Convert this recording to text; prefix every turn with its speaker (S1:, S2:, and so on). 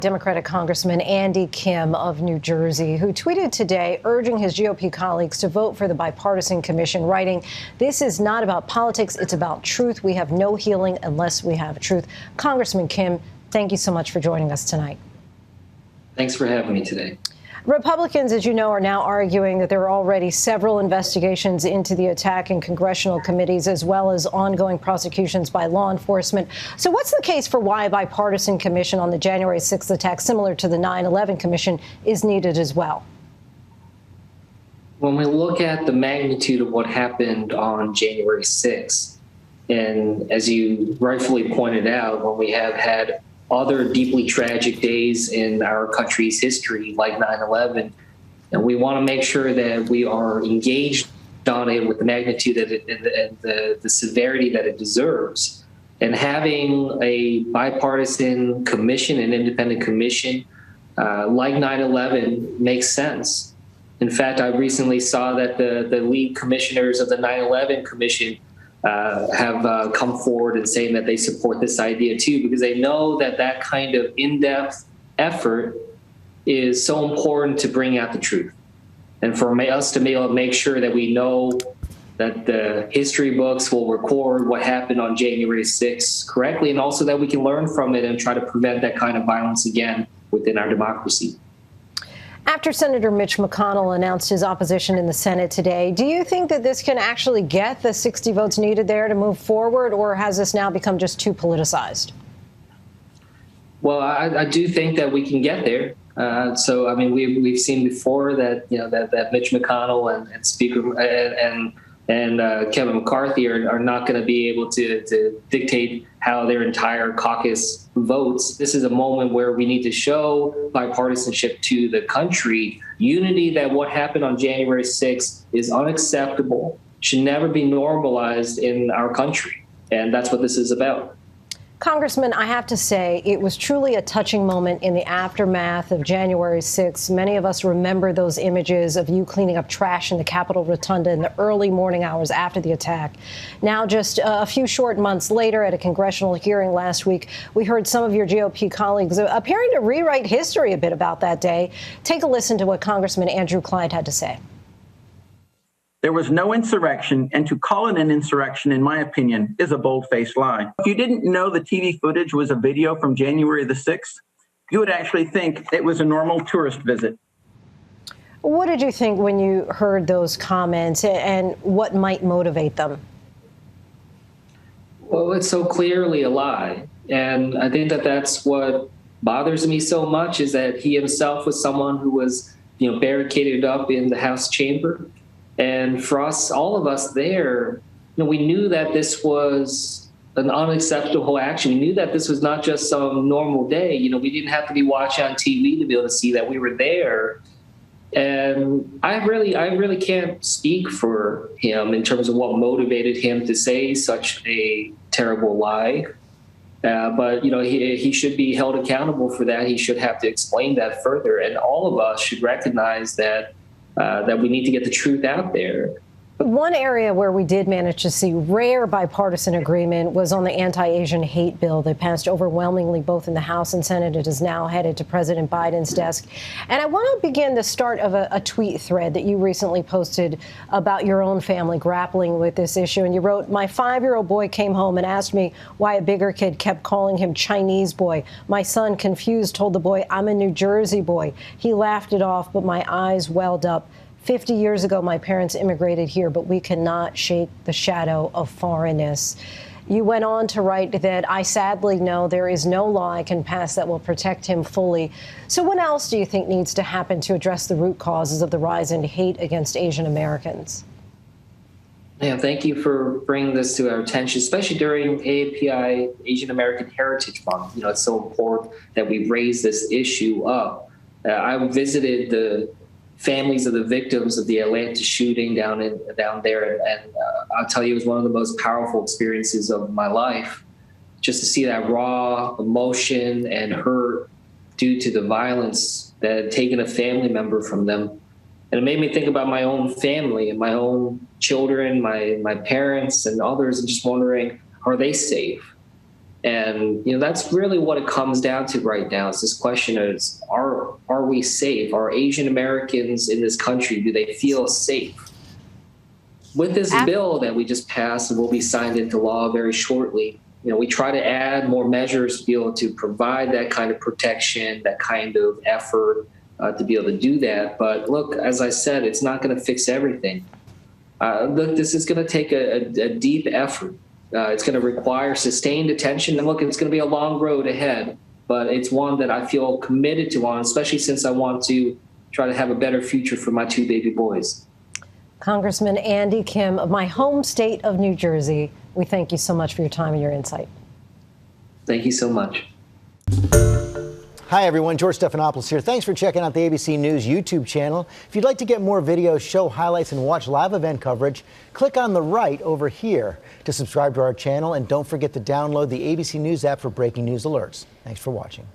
S1: Democratic Congressman Andy Kim of New Jersey, who tweeted today urging his GOP colleagues to vote for the bipartisan commission, writing, "This is not about politics. It's about truth. We have no healing unless we have truth." Congressman Kim, thank you so much for joining us tonight.
S2: Thanks for having me today.
S1: Republicans, as you know, are now arguing that there are already several investigations into the attack in congressional committees, as well as ongoing prosecutions by law enforcement. So what's the case for why a bipartisan commission on the January 6th attack, similar to the 9/11 commission, is needed as well?
S2: When we look at the magnitude of what happened on January 6th, and as you rightfully pointed out, when we have had other deeply tragic days in our country's history, like 9/11, and we want to make sure that we are engaged on it with the magnitude of it and the severity that it deserves. And having a bipartisan commission, an independent commission, like 9/11 makes sense. In fact, I recently saw that the lead commissioners of the 9/11 commission have come forward and saying that they support this idea too, because they know that that kind of in-depth effort is so important to bring out the truth. And for us to be able to make sure that we know that the history books will record what happened on January 6th correctly, and also that we can learn from it and try to prevent that kind of violence again within our democracy.
S1: After Senator Mitch McConnell announced his opposition in the Senate today, do you think that this can actually get the 60 votes needed there to move forward, or has this now become just too politicized?
S2: Well, I do think that we can get there. So, I mean, we've seen before that, you know, that Mitch McConnell and Speaker and Kevin McCarthy are not going to be able to dictate how their entire caucus votes. This is a moment where we need to show bipartisanship to the country, unity that what happened on January 6th is unacceptable, should never be normalized in our country. And that's what this is about.
S1: Congressman, I have to say, it was truly a touching moment in the aftermath of January 6th. Many of us remember those images of you cleaning up trash in the Capitol Rotunda in the early morning hours after the attack. Now, just a few short months later, at a congressional hearing last week, we heard some of your GOP colleagues appearing to rewrite history a bit about that day. Take a listen to what Congressman Andrew Clyde had to say.
S3: There was no insurrection, and to call it an insurrection, in my opinion, is a bold-faced lie. If you didn't know the TV footage was a video from January the 6th, you would actually think it was a normal tourist visit.
S1: What did you think when you heard those comments, and what might motivate them?
S2: Well, it's so clearly a lie. And I think that that's what bothers me so much, is that he himself was someone who was, barricaded up in the House chamber. And for us, all of us there, we knew that this was an unacceptable action. We knew that this was not just some normal day. We didn't have to be watching on TV to be able to see that we were there. And I really can't speak for him in terms of what motivated him to say such a terrible lie. But he should be held accountable for that. He should have to explain that further. And all of us should recognize that we need to get the truth out there.
S1: One area where we did manage to see rare bipartisan agreement was on the anti-Asian hate bill that passed overwhelmingly both in the House and Senate. It is now headed to President Biden's desk. And I want to begin the start of a tweet thread that you recently posted about your own family grappling with this issue. And you wrote, "My 5-year-old boy came home and asked me why a bigger kid kept calling him Chinese boy. My son, confused, told the boy, 'I'm a New Jersey boy.' He laughed it off, but my eyes welled up. 50 years ago, my parents immigrated here, but we cannot shake the shadow of foreignness." You went on to write that, "I sadly know there is no law I can pass that will protect him fully." So what else do you think needs to happen to address the root causes of the rise in hate against Asian Americans?
S2: Yeah, thank you for bringing this to our attention, especially during AAPI Asian American Heritage Month. It's so important that we raise this issue up. I visited the families of the victims of the Atlanta shooting down there. And I'll tell you, it was one of the most powerful experiences of my life, just to see that raw emotion and hurt due to the violence that had taken a family member from them. And it made me think about my own family and my own children, my parents and others, and just wondering, are they safe? And, that's really what it comes down to right now is this question is, are we safe? Are Asian Americans in this country, do they feel safe? With this bill that we just passed and will be signed into law very shortly, we try to add more measures to be able to provide that kind of protection, that kind of effort to be able to do that. But look, as I said, it's not going to fix everything. Look, this is going to take a deep effort. It's going to require sustained attention. And look, it's going to be a long road ahead, but it's one that I feel committed to on, especially since I want to try to have a better future for my 2 baby boys.
S1: Congressman Andy Kim of my home state of New Jersey, we thank you so much for your time and your insight.
S2: Thank you so much.
S4: Hi, everyone. George Stephanopoulos here. Thanks for checking out the ABC News YouTube channel. If you'd like to get more videos, show highlights, and watch live event coverage, click on the right over here to subscribe to our channel. And don't forget to download the ABC News app for breaking news alerts. Thanks for watching.